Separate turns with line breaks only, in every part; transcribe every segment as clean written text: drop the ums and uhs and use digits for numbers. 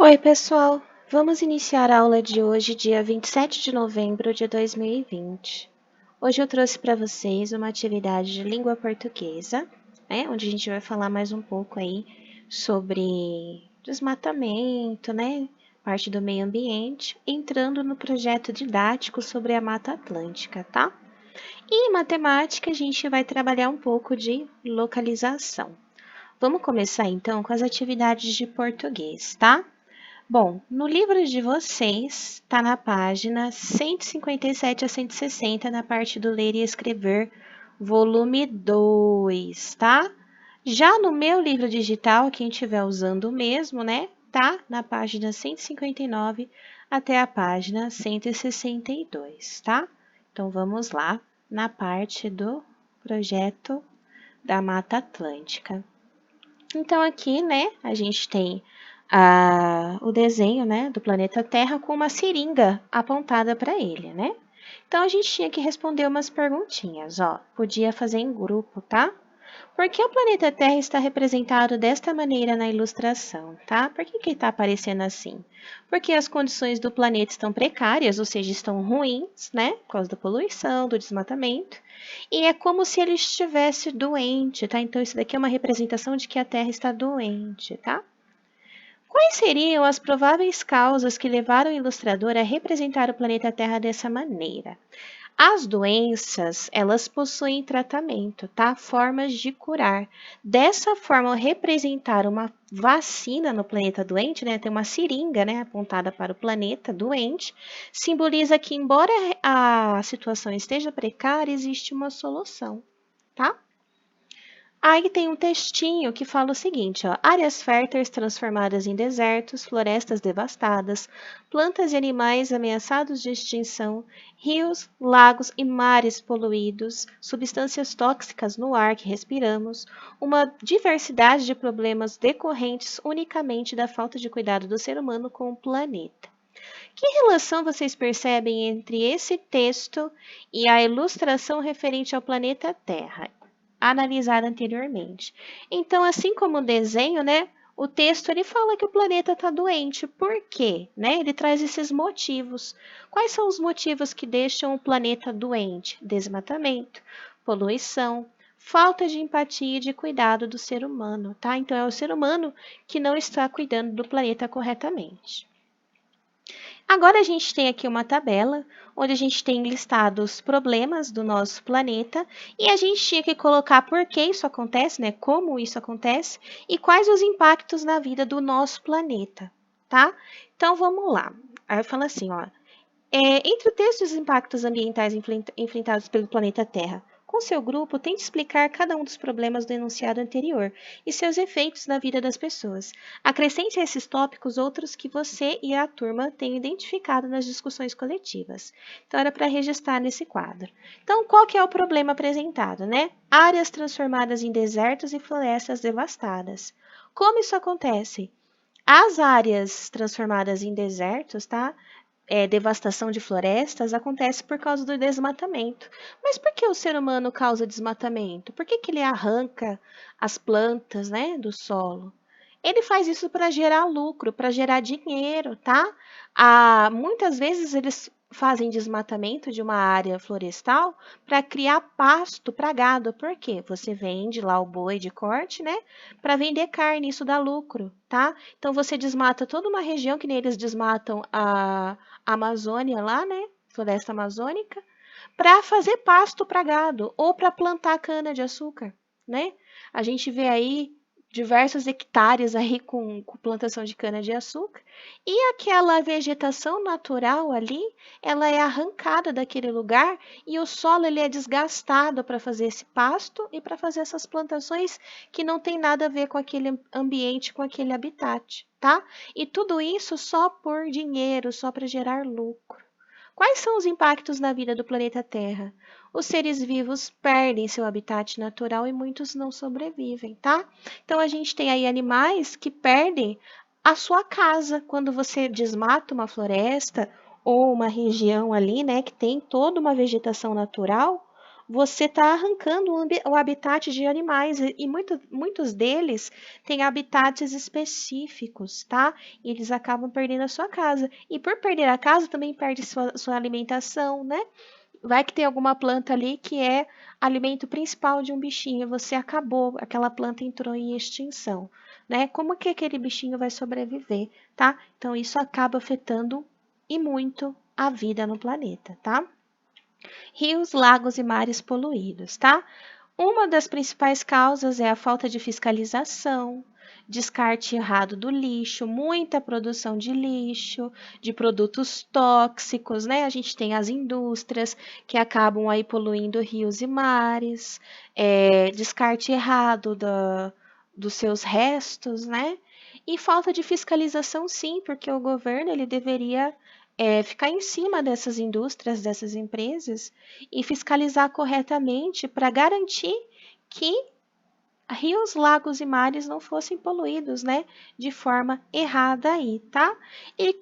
Oi, pessoal! Vamos iniciar a aula de hoje, dia 27 de novembro de 2020. Hoje eu trouxe para vocês uma atividade de língua portuguesa, onde a gente vai falar mais um pouco aí sobre desmatamento, parte do meio ambiente, entrando no projeto didático sobre a Mata Atlântica, tá? E em matemática a gente vai trabalhar um pouco de localização. Vamos começar então com as atividades de português, tá? Bom, no livro de vocês, está na página 157 a 160, na parte do ler e escrever, volume 2, tá? Já no meu livro digital, quem estiver usando o mesmo, tá na página 159 até a página 162, tá? Então, vamos lá na parte do projeto da Mata Atlântica. Então, aqui, a gente tem o desenho, do planeta Terra com uma seringa apontada para ele, Então, a gente tinha que responder umas perguntinhas, ó. Podia fazer em grupo, tá? Por que o planeta Terra está representado desta maneira na ilustração, tá? Por que ele está aparecendo assim? Porque as condições do planeta estão precárias, ou seja, estão ruins, por causa da poluição, do desmatamento. E é como se ele estivesse doente, tá? Então, isso daqui é uma representação de que a Terra está doente, tá? Quais seriam as prováveis causas que levaram o ilustrador a representar o planeta Terra dessa maneira? As doenças, elas possuem tratamento, tá? Formas de curar. Dessa forma, representar uma vacina no planeta doente, tem uma seringa, apontada para o planeta doente, simboliza que, embora a situação esteja precária, existe uma solução, tá? Aí tem um textinho que fala o seguinte, ó, áreas férteis transformadas em desertos, florestas devastadas, plantas e animais ameaçados de extinção, rios, lagos e mares poluídos, substâncias tóxicas no ar que respiramos, uma diversidade de problemas decorrentes unicamente da falta de cuidado do ser humano com o planeta. Que relação vocês percebem entre esse texto e a ilustração referente ao planeta Terra, analisada anteriormente? Então, assim como o desenho, o texto ele fala que o planeta está doente. Por quê? Ele traz esses motivos. Quais são os motivos que deixam o planeta doente? Desmatamento, poluição, falta de empatia e de cuidado do ser humano, tá? Então, é o ser humano que não está cuidando do planeta corretamente. Agora a gente tem aqui uma tabela onde a gente tem listado os problemas do nosso planeta e a gente tinha que colocar por que isso acontece, como isso acontece e quais os impactos na vida do nosso planeta, tá? Então vamos lá. Aí fala assim, ó, entre o texto e os impactos ambientais enfrentados pelo planeta Terra, com seu grupo, tente explicar cada um dos problemas do enunciado anterior e seus efeitos na vida das pessoas. Acrescente a esses tópicos outros que você e a turma têm identificado nas discussões coletivas. Então, era para registrar nesse quadro. Então, qual que é o problema apresentado, Áreas transformadas em desertos e florestas devastadas. Como isso acontece? As áreas transformadas em desertos, tá? Devastação de florestas acontece por causa do desmatamento. Mas por que o ser humano causa desmatamento? Por que ele arranca as plantas, do solo? Ele faz isso para gerar lucro, para gerar dinheiro, tá? Muitas vezes eles fazem desmatamento de uma área florestal para criar pasto para gado. Por quê? Você vende lá o boi de corte, para vender carne, isso dá lucro, tá? Então você desmata toda uma região, que nem eles desmatam a Amazônia lá, Floresta amazônica, para fazer pasto para gado ou para plantar cana de açúcar, A gente vê aí diversos hectares aí com plantação de cana de açúcar e aquela vegetação natural ali, ela é arrancada daquele lugar e o solo ele é desgastado para fazer esse pasto e para fazer essas plantações que não tem nada a ver com aquele ambiente, com aquele habitat, tá? E tudo isso só por dinheiro, só para gerar lucro. Quais são os impactos na vida do planeta Terra? Os seres vivos perdem seu habitat natural e muitos não sobrevivem, tá? Então a gente tem aí animais que perdem a sua casa quando você desmata uma floresta ou uma região ali, que tem toda uma vegetação natural. você está arrancando o habitat de animais e muitos deles têm habitats específicos, tá? E eles acabam perdendo a sua casa. E por perder a casa, também perde sua alimentação, né? Vai que tem alguma planta ali que é alimento principal de um bichinho, você acabou, aquela planta entrou em extinção, né? Como que aquele bichinho vai sobreviver, tá? Então isso acaba afetando e muito a vida no planeta, tá? Rios, lagos e mares poluídos, tá? Uma das principais causas é a falta de fiscalização, descarte errado do lixo, muita produção de lixo, de produtos tóxicos, né? A gente tem as indústrias que acabam aí poluindo rios e mares, descarte errado dos seus restos, né? E falta de fiscalização, sim, porque o governo ele deveria ficar em cima dessas indústrias, dessas empresas e fiscalizar corretamente para garantir que rios, lagos e mares não fossem poluídos, né, de forma errada aí, tá? E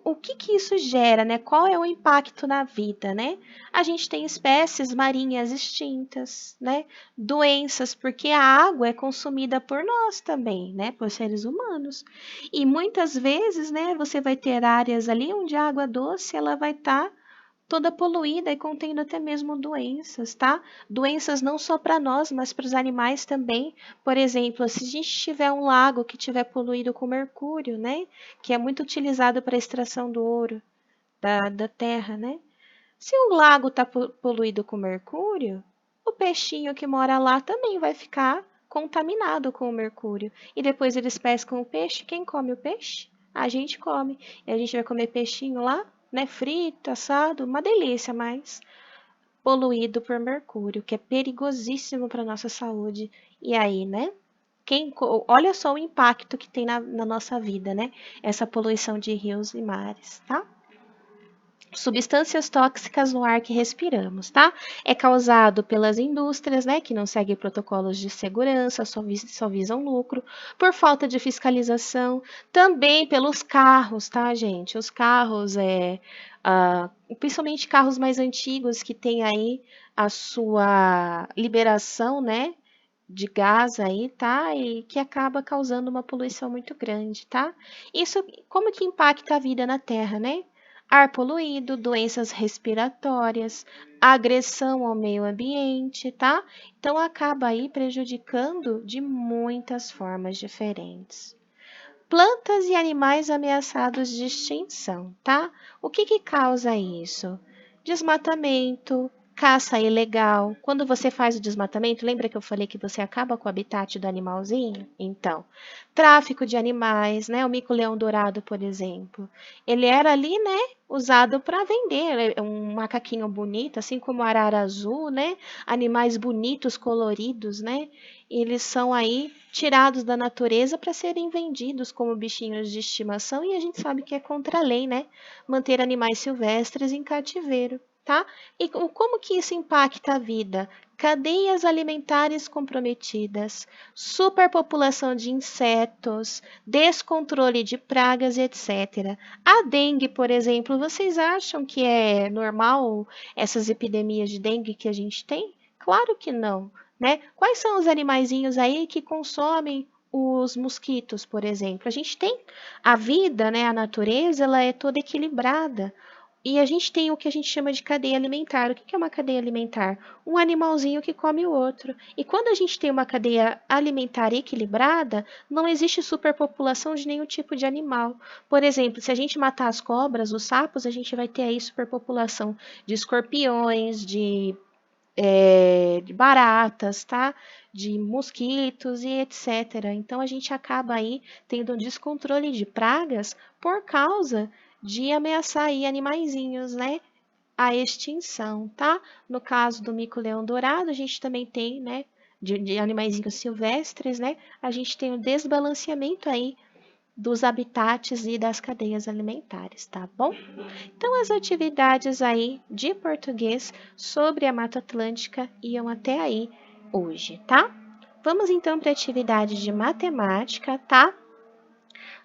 o que que isso gera, né? Qual é o impacto na vida, né? A gente tem espécies marinhas extintas, né? Doenças, porque a água é consumida por nós também, né, por seres humanos. E muitas vezes, né, você vai ter áreas ali onde a água doce ela vai estar toda poluída e contendo até mesmo doenças, tá? Doenças não só para nós, mas para os animais também. Por exemplo, se a gente tiver um lago que tiver poluído com mercúrio, né? Que é muito utilizado para a extração do ouro da terra, né? Se o lago está poluído com mercúrio, o peixinho que mora lá também vai ficar contaminado com o mercúrio. E depois eles pescam o peixe. Quem come o peixe? A gente come. E a gente vai comer peixinho lá, né? Frito, assado, uma delícia, mas poluído por mercúrio, que é perigosíssimo para nossa saúde. E aí, né? Olha só o impacto que tem na nossa vida, né? Essa poluição de rios e mares, tá? Substâncias tóxicas no ar que respiramos, tá? É causado pelas indústrias, né, que não seguem protocolos de segurança, só visam lucro, por falta de fiscalização, também pelos carros, tá, gente? Os carros, principalmente carros mais antigos que têm aí a sua liberação, né, de gás aí, tá? E que acaba causando uma poluição muito grande, tá? Isso, como que impacta a vida na Terra, né? Ar poluído, doenças respiratórias, agressão ao meio ambiente, tá? Então acaba aí prejudicando de muitas formas diferentes. Plantas e animais ameaçados de extinção, tá? O que que causa isso? Desmatamento, caça ilegal. Quando você faz o desmatamento, lembra que eu falei que você acaba com o habitat do animalzinho? Então, tráfico de animais, né? O mico-leão-dourado, por exemplo. Ele era ali, né? Usado para vender, um macaquinho bonito, assim como a arara azul, né? Animais bonitos, coloridos, né? Eles são aí tirados da natureza para serem vendidos como bichinhos de estimação e a gente sabe que é contra a lei, né? Manter animais silvestres em cativeiro, tá? E como que isso impacta a vida? Cadeias alimentares comprometidas, superpopulação de insetos, descontrole de pragas, etc. A dengue, por exemplo, vocês acham que é normal essas epidemias de dengue que a gente tem? Claro que não, né? Quais são os animaizinhos aí que consomem os mosquitos, por exemplo? A gente tem a vida, né? A natureza, ela é toda equilibrada. E a gente tem o que a gente chama de cadeia alimentar. O que é uma cadeia alimentar? Um animalzinho que come o outro. E quando a gente tem uma cadeia alimentar equilibrada, não existe superpopulação de nenhum tipo de animal. Por exemplo, se a gente matar as cobras, os sapos, a gente vai ter aí superpopulação de escorpiões, de baratas, tá? De mosquitos e etc. Então a gente acaba aí tendo um descontrole de pragas por causa de ameaçar aí animaizinhos, né? A extinção, tá? No caso do mico-leão dourado, a gente também tem, né? De animaizinhos silvestres, né? A gente tem o desbalanceamento aí dos habitats e das cadeias alimentares, tá bom? Então, as atividades aí de português sobre a Mata Atlântica iam até aí hoje, tá? Vamos então para a atividade de matemática, tá?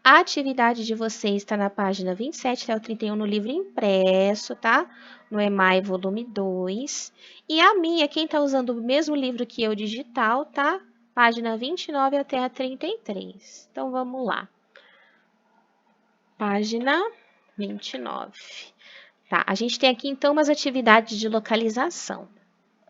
A atividade de vocês está na página 27 até o 31 no livro impresso, tá? No EMAI volume 2. E a minha, quem está usando o mesmo livro que eu, digital, tá? Página 29 até a 33. Então, vamos lá. Página 29. Tá, a gente tem aqui, então, umas atividades de localização.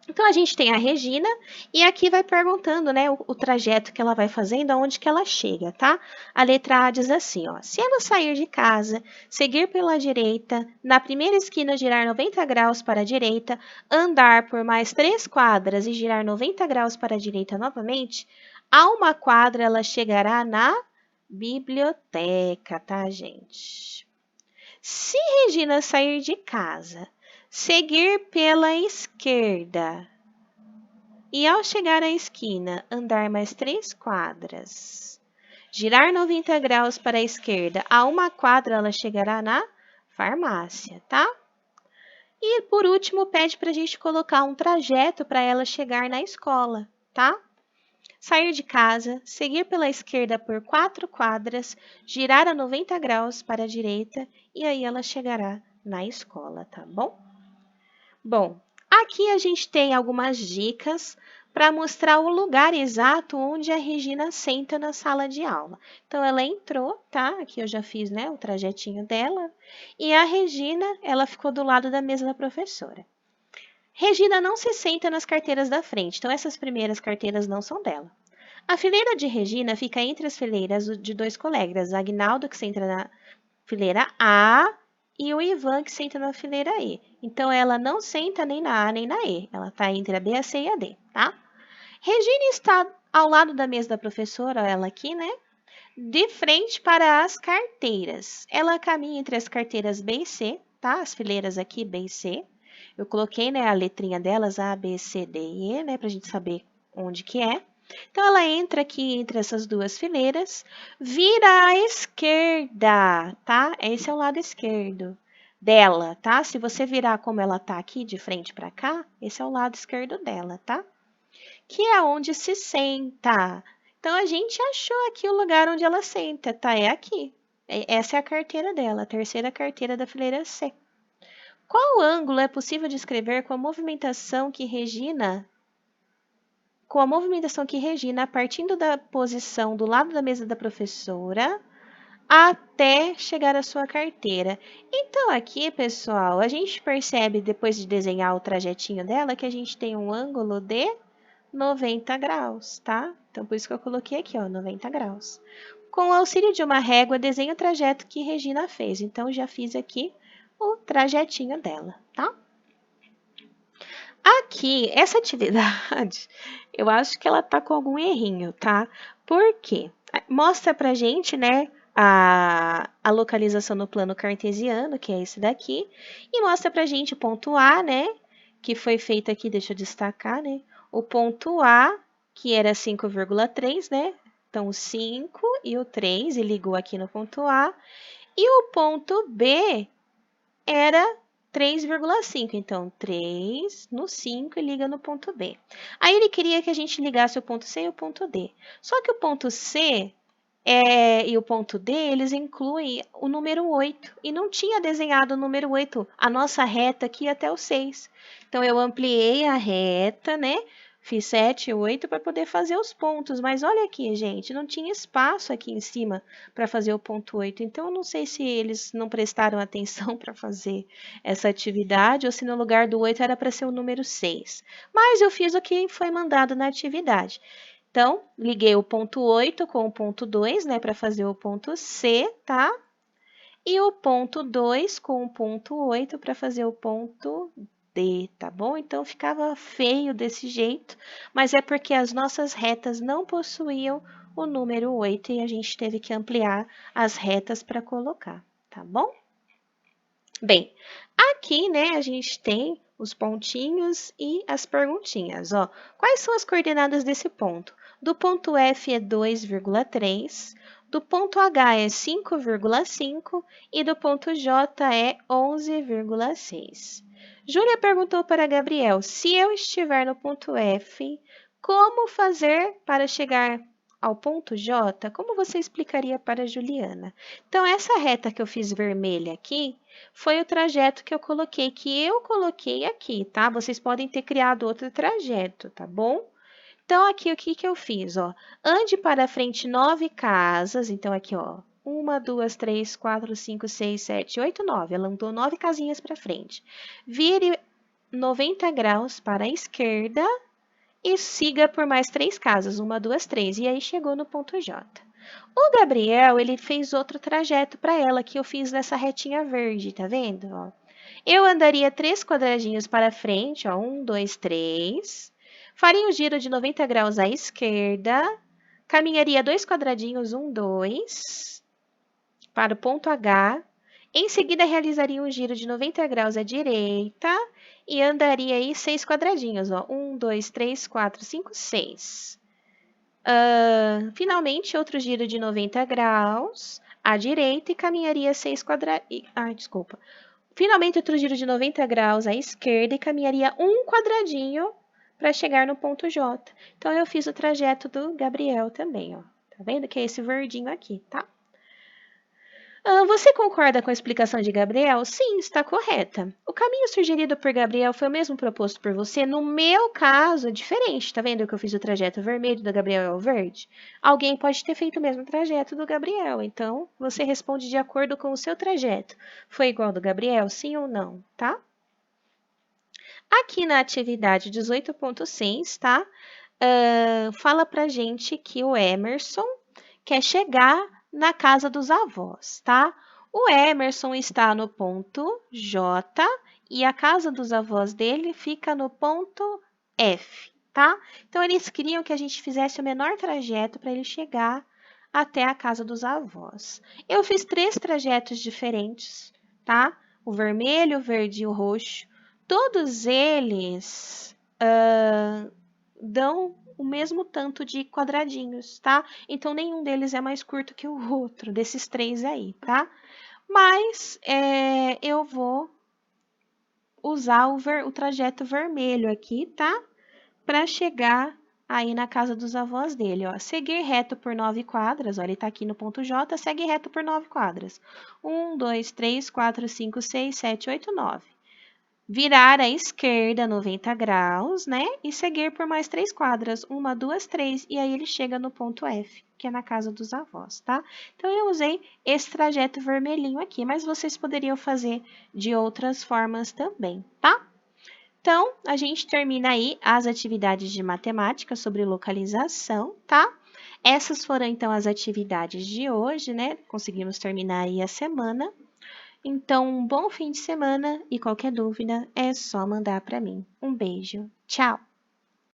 Então, a gente tem a Regina e aqui vai perguntando, né, o trajeto que ela vai fazendo, aonde que ela chega, tá? A letra A diz assim, ó, se ela sair de casa, seguir pela direita, na primeira esquina girar 90 graus para a direita, andar por mais 3 quadras e girar 90 graus para a direita novamente, a uma quadra ela chegará na biblioteca, tá, gente? Se Regina sair de casa, seguir pela esquerda e, ao chegar à esquina, andar mais 3 quadras, girar 90 graus para a esquerda, a uma quadra ela chegará na farmácia, tá? E, por último, pede para a gente colocar um trajeto para ela chegar na escola, tá? Sair de casa, seguir pela esquerda por 4 quadras, girar a 90 graus para a direita e aí ela chegará na escola, tá bom? Bom, aqui a gente tem algumas dicas para mostrar o lugar exato onde a Regina senta na sala de aula. Então, ela entrou, tá? Aqui eu já fiz, né, o trajetinho dela. E a Regina, ela ficou do lado da mesa da professora. Regina não se senta nas carteiras da frente, então essas primeiras carteiras não são dela. A fileira de Regina fica entre as fileiras de 2 colegas, Agnaldo, que senta na fileira A, e o Ivan, que senta na fileira E. Então, ela não senta nem na A nem na E, ela está entre a B, a C e a D, tá? Regina está ao lado da mesa da professora, ela aqui, né? De frente para as carteiras. Ela caminha entre as carteiras B e C, tá? As fileiras aqui, B e C. Eu coloquei, né, a letrinha delas, A, B, C, D e E, né, para a gente saber onde que é. Então, ela entra aqui entre essas duas fileiras, vira à esquerda, tá? Esse é o lado esquerdo dela, tá? Se você virar como ela tá aqui, de frente para cá, esse é o lado esquerdo dela, tá? Que é onde se senta. Então, a gente achou aqui o lugar onde ela senta, tá? É aqui. Essa é a carteira dela, a terceira carteira da fileira C. Qual ângulo é possível descrever com a movimentação que Regina, partindo da posição do lado da mesa da professora, até chegar à sua carteira? Então, aqui, pessoal, a gente percebe, depois de desenhar o trajetinho dela, que a gente tem um ângulo de 90 graus, tá? Então, por isso que eu coloquei aqui, ó, 90 graus. Com o auxílio de uma régua, desenhe o trajeto que Regina fez. Então, já fiz aqui o trajetinho dela, tá? Aqui, essa atividade, eu acho que ela tá com algum errinho, tá? Por quê? Mostra pra gente, né, a localização no plano cartesiano, que é esse daqui, e mostra pra gente o ponto A, né, que foi feito aqui, deixa eu destacar, né, o ponto A, que era 5,3, né, então o 5 e o 3, e ligou aqui no ponto A, e o ponto B era 3,5, então 3 no 5 e liga no ponto B. Aí ele queria que a gente ligasse o ponto C e o ponto D. Só que o ponto C e o ponto D, eles incluem o número 8, e não tinha desenhado o número 8, a nossa reta aqui até o 6. Então, eu ampliei a reta, né? Fiz 7 e 8 para poder fazer os pontos, mas olha aqui, gente, não tinha espaço aqui em cima para fazer o ponto 8, então eu não sei se eles não prestaram atenção para fazer essa atividade ou se no lugar do 8 era para ser o número 6. Mas eu fiz o que foi mandado na atividade. Então, liguei o ponto 8 com o ponto 2, né, para fazer o ponto C, tá? E o ponto 2 com o ponto 8 para fazer o ponto D, tá bom? Então, ficava feio desse jeito, mas é porque as nossas retas não possuíam o número 8 e a gente teve que ampliar as retas para colocar, tá bom? Bem, aqui, né, a gente tem os pontinhos e as perguntinhas, ó. Quais são as coordenadas desse ponto? Do ponto F é 2,3, do ponto H é 5,5 e do ponto J é 11,6. Júlia perguntou para Gabriel, se eu estiver no ponto F, como fazer para chegar ao ponto J, como você explicaria para a Juliana? Então, essa reta que eu fiz vermelha aqui foi o trajeto que eu coloquei aqui, tá? Vocês podem ter criado outro trajeto, tá bom? Então, aqui, o que que eu fiz, ó? Ande para frente 9 casas. Então, aqui, ó. 1, 2, 3, 4, 5, 6, 7, 8, 9. Ela andou 9 casinhas para frente. Vire 90 graus para a esquerda e siga por mais 3 casas. 1, 2, 3. E aí, chegou no ponto J. O Gabriel, ele fez outro trajeto para ela, que eu fiz nessa retinha verde, tá vendo? Ó. Eu andaria 3 quadradinhos para frente, ó. 1, 2, 3. Faria um giro de 90 graus à esquerda, caminharia 2 quadradinhos, 1, 2, para o ponto H. Em seguida, realizaria um giro de 90 graus à direita e andaria aí 6 quadradinhos, ó. 1, 2, 3, 4, 5, 6. Finalmente, outro giro de 90 graus à direita e caminharia 6 quadradinhos. Desculpa. Finalmente, outro giro de 90 graus à esquerda e caminharia um quadradinho para chegar no ponto J. Então, eu fiz o trajeto do Gabriel também, ó. Tá vendo que é esse verdinho aqui, tá? Você concorda com a explicação de Gabriel? Sim, está correta. O caminho sugerido por Gabriel foi o mesmo proposto por você? No meu caso, é diferente. Tá vendo que eu fiz o trajeto vermelho do Gabriel ao verde? Alguém pode ter feito o mesmo trajeto do Gabriel. Então, você responde de acordo com o seu trajeto. Foi igual ao do Gabriel? Sim ou não? Tá? Aqui na atividade 18.6, tá? Fala pra gente que o Emerson quer chegar na casa dos avós, tá? O Emerson está no ponto J e a casa dos avós dele fica no ponto F, tá? Então, eles queriam que a gente fizesse o menor trajeto para ele chegar até a casa dos avós. Eu fiz 3 trajetos diferentes, tá? O vermelho, o verde e o roxo. Todos eles dão o mesmo tanto de quadradinhos, tá? Então, nenhum deles é mais curto que o outro, desses 3 aí, tá? Mas, eu vou usar o trajeto vermelho aqui, tá? Para chegar aí na casa dos avós dele, ó. Seguir reto por 9 quadras, ó, ele tá aqui no ponto J, segue reto por 9 quadras. 1, 2, 3, 4, 5, 6, 7, 8, 9. Virar à esquerda 90 graus, né? E seguir por mais 3 quadras. 1, 2, 3. E aí ele chega no ponto F, que é na casa dos avós, tá? Então, eu usei esse trajeto vermelhinho aqui, mas vocês poderiam fazer de outras formas também, tá? Então, a gente termina aí as atividades de matemática sobre localização, tá? Essas foram, então, as atividades de hoje, né? Conseguimos terminar aí a semana. Então, um bom fim de semana e qualquer dúvida é só mandar para mim. Um beijo. Tchau!